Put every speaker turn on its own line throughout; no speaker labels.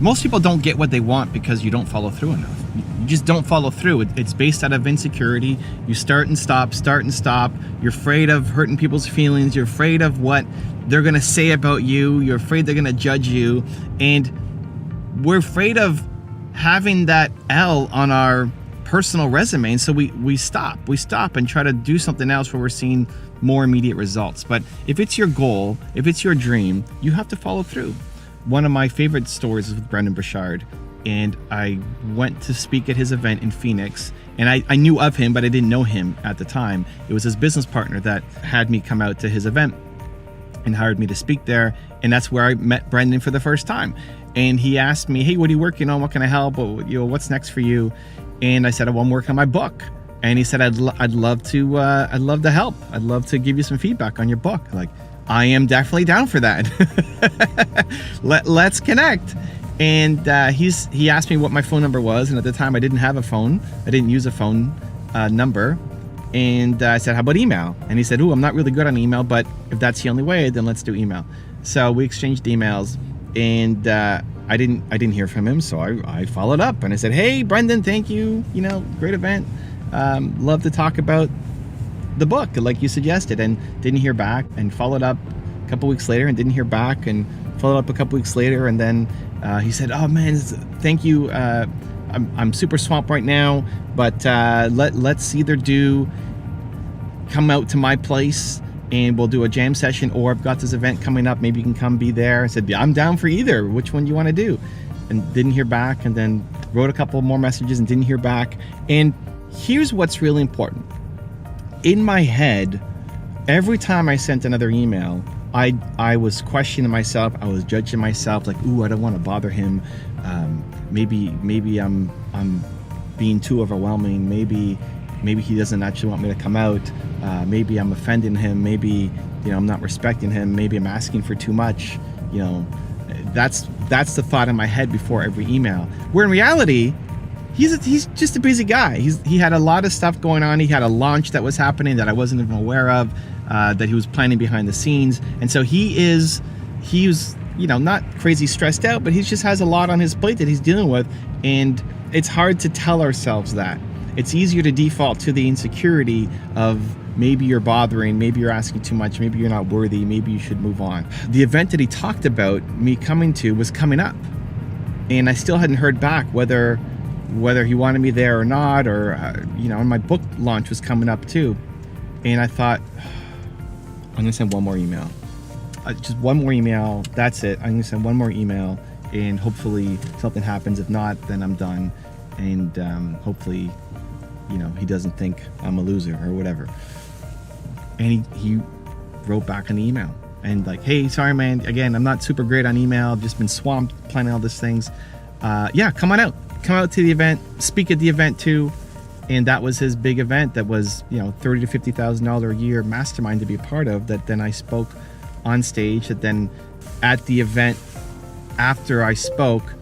Most people don't get what they want because you don't follow through enough. You just don't follow through. It's based out of insecurity. You start and stop. You're afraid of hurting people's feelings. You're afraid of what they're going to say about you. You're afraid they're going to judge you. And we're afraid of having that L on our personal resume. And so we stop and try to do something else where we're seeing more immediate results. But if it's your goal, if it's your dream, you have to follow through. One of my favorite stories is with Brendan Burchard, and I went to speak at his event in Phoenix, and I knew of him, but I didn't know him at the time. It was his business partner that had me come out to his event and hired me to speak there, and that's where I met Brendan for the first time. And he asked me, hey, what are you working on? What can I help? What's next for you? And I said, well, I'm working on my book. And he said, I'd love to help. I'd love to give you some feedback on your book. Like, I am definitely down for that. Let's connect. And he asked me what my phone number was, and at the time I didn't have a phone. I didn't use a phone number. And I said, how about email? And he said, I'm not really good on email, but if that's the only way, then let's do email. So we exchanged emails, and I didn't hear from him, so I followed up and I said, hey, Brendan, thank you. Great event. Love to talk about the book like you suggested, and didn't hear back, and followed up a couple weeks later and didn't hear back, and followed up a couple weeks later, and then he said, oh man, thank you, I'm super swamped right now, but let's either come out to my place and we'll do a jam session, or I've got this event coming up, maybe you can come be there. I said, yeah, I'm down for either, which one do you want to do? And didn't hear back, and then wrote a couple more messages and didn't hear back. And here's what's really important. In my head, every time I sent another email, I was questioning myself. I was judging myself, like, ooh, I don't want to bother him. Maybe I'm being too overwhelming. Maybe he doesn't actually want me to come out. Maybe I'm offending him. Maybe I'm not respecting him. Maybe I'm asking for too much. That's the thought in my head before every email. Where in reality, he's just a busy guy. He had a lot of stuff going on. He had a launch that was happening that I wasn't even aware of, that he was planning behind the scenes. And so he was not crazy stressed out, but he just has a lot on his plate that he's dealing with. And it's hard to tell ourselves that. It's easier to default to the insecurity of maybe you're bothering, maybe you're asking too much, maybe you're not worthy, maybe you should move on. The event that he talked about me coming to was coming up, and I still hadn't heard back whether he wanted me there or not, or and my book launch was coming up too. And I thought, I'm gonna send one more email. Just one more email, that's it. I'm gonna send one more email, and hopefully something happens. If not, then I'm done. And hopefully he doesn't think I'm a loser or whatever. And he wrote back an email and like, hey, sorry man, again, I'm not super great on email. I've just been swamped planning all these things. Come on out to the event, speak at the event too. And that was his big event that was, $30,000 to $50,000 a year mastermind to be a part of, that then I spoke on stage. That then at the event, after I spoke,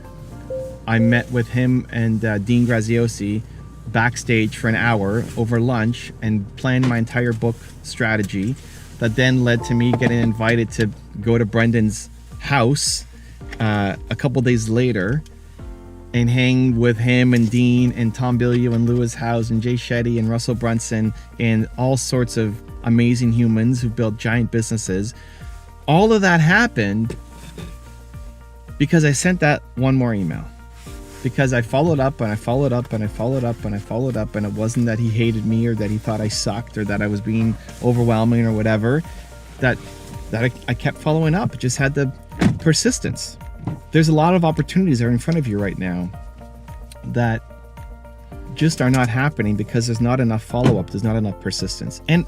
I met with him and Dean Graziosi backstage for an hour over lunch and planned my entire book strategy. That then led to me getting invited to go to Brendan's house a couple days later and hang with him and Dean and Tom Bilyeu and Lewis Howes and Jay Shetty and Russell Brunson and all sorts of amazing humans who built giant businesses. All of that happened because I sent that one more email. Because I followed up and I followed up and I followed up and I followed up, and it wasn't that he hated me or that he thought I sucked or that I was being overwhelming or whatever. That I kept following up. It just had the persistence. There's a lot of opportunities that are in front of you right now that just are not happening because there's not enough follow-up, there's not enough persistence. And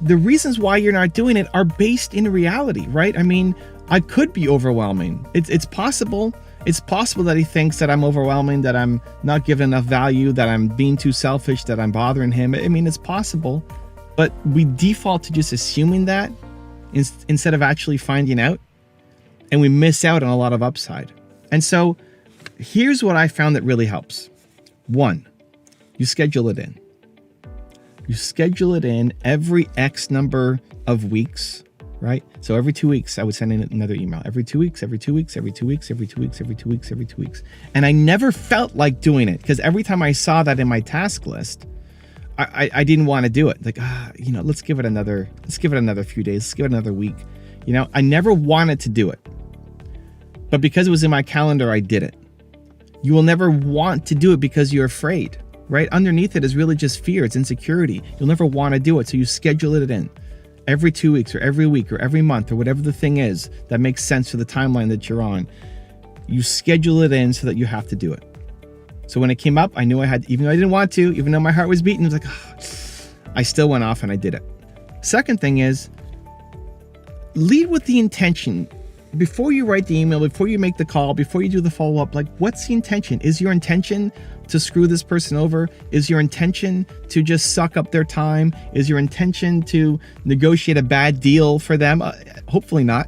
the reasons why you're not doing it are based in reality, right? I mean, I could be overwhelming. It's possible. It's possible that he thinks that I'm overwhelming, that I'm not giving enough value, that I'm being too selfish, that I'm bothering him. I mean, it's possible, but we default to just assuming that instead of actually finding out, and we miss out on a lot of upside. And so here's what I found that really helps. 1, you schedule it in. You schedule it in every X number of weeks right? So every 2 weeks, I would send in another email. Every 2 weeks, every 2 weeks, every 2 weeks, every 2 weeks, every 2 weeks, every 2 weeks. And I never felt like doing it because every time I saw that in my task list, I didn't want to do it. Like, let's give it another few days. Let's give it another week. I never wanted to do it. But because it was in my calendar, I did it. You will never want to do it because you're afraid, right? Underneath it is really just fear. It's insecurity. You'll never want to do it. So you schedule it in every 2 weeks or every week or every month or whatever the thing is that makes sense for the timeline that you're on. You schedule it in so that you have to do it. So when it came up, I knew I had, even though I didn't want to, even though my heart was beating, I was like, I still went off and I did it. Second thing is, lead with the intention. Before you write the email, before you make the call, before you do the follow-up, like, what's the intention? Is your intention to screw this person over? Is your intention to just suck up their time? Is your intention to negotiate a bad deal for them? Hopefully not.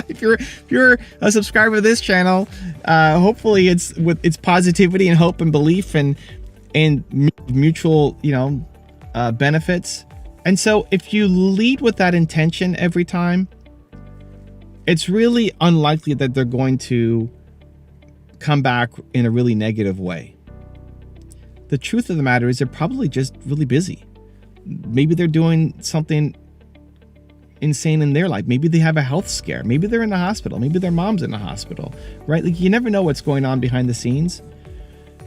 If you're a subscriber to this channel, hopefully it's positivity and hope and belief and mutual, benefits. And so if you lead with that intention every time, it's really unlikely that they're going to come back in a really negative way. The truth of the matter is they're probably just really busy. Maybe they're doing something insane in their life. Maybe they have a health scare. Maybe they're in the hospital. Maybe their mom's in the hospital, right? Like, you never know what's going on behind the scenes.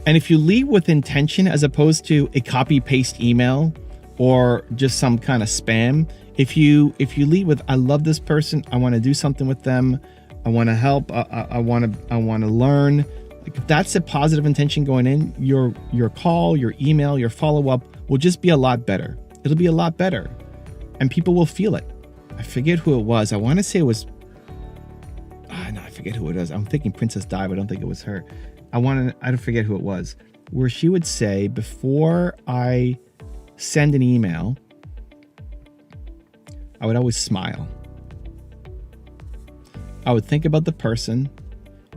And if you lead with intention as opposed to a copy paste email or just some kind of spam, if you lead with, I love this person, I want to do something with them, I want to help, I want to learn. Like, if that's a positive intention going in, your call, your email, your follow-up will just be a lot better. It'll be a lot better, and people will feel it. I forget who it was. I want to say it was, no, I forget who it was. I'm thinking Princess Di, but I don't think it was her. I don't forget who it was, where she would say, before I send an email, I would always smile. I would think about the person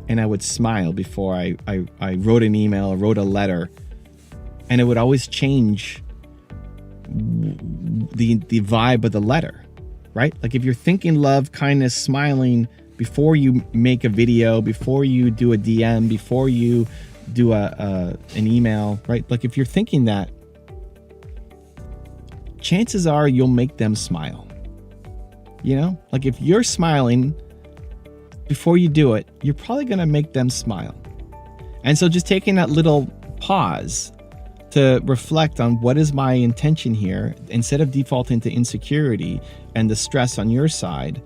and I would smile before I wrote an email or wrote a letter, and it would always change the vibe of the letter, right? Like, if you're thinking love, kindness, smiling before you make a video, before you do a DM, before you do an email, right? Like, if you're thinking that, chances are you'll make them smile. Like, if you're smiling before you do it, you're probably going to make them smile. And so just taking that little pause to reflect on what is my intention here, instead of defaulting to insecurity and the stress on your side,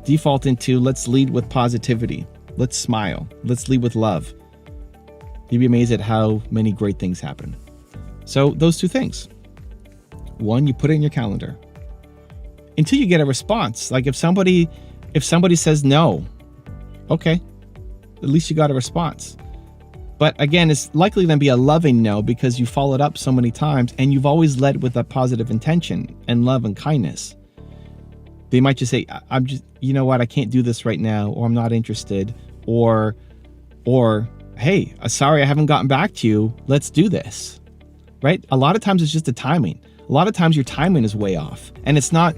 default into, let's lead with positivity. Let's smile. Let's lead with love. You'd be amazed at how many great things happen. So those two things. One, you put it in your calendar until you get a response. Like, if somebody says no, okay, at least you got a response. But again, it's likely going to be a loving no, because you followed up so many times and you've always led with a positive intention and love and kindness. They might just say, I'm just, you know what, I can't do this right now, or I'm not interested, or hey, sorry, I haven't gotten back to you. Let's do this, right? A lot of times it's just the timing. A lot of times your timing is way off, and it's not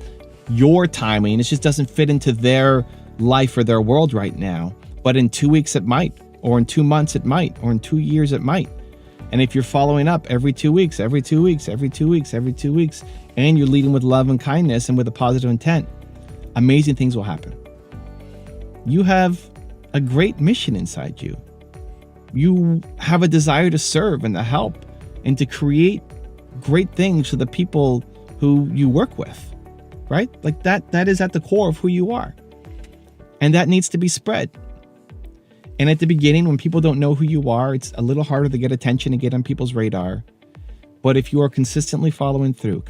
your timing. It just doesn't fit into their life or their world right now. But in 2 weeks it might, or in 2 months it might, or in 2 years it might. And if you're following up every 2 weeks, every 2 weeks, every 2 weeks, every 2 weeks, and you're leading with love and kindness and with a positive intent, amazing things will happen. You have a great mission inside you. You have a desire to serve and to help and to create great things for the people who you work with, right? Like, that is at the core of who you are. And that needs to be spread. And at the beginning, when people don't know who you are, it's a little harder to get attention and get on people's radar. But if you are consistently following through,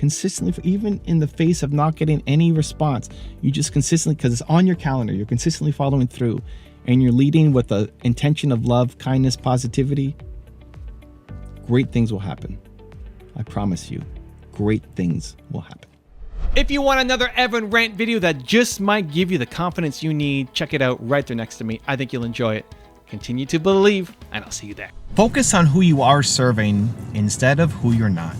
even in the face of not getting any response, you just consistently, because it's on your calendar, you're consistently following through, and you're leading with the intention of love, kindness, positivity, great things will happen. I promise you, great things will happen. If you want another Evan rant video that just might give you the confidence you need, check it out right there next to me. I think you'll enjoy it. Continue to believe, and I'll see you there. Focus on who you are serving instead of who you're not.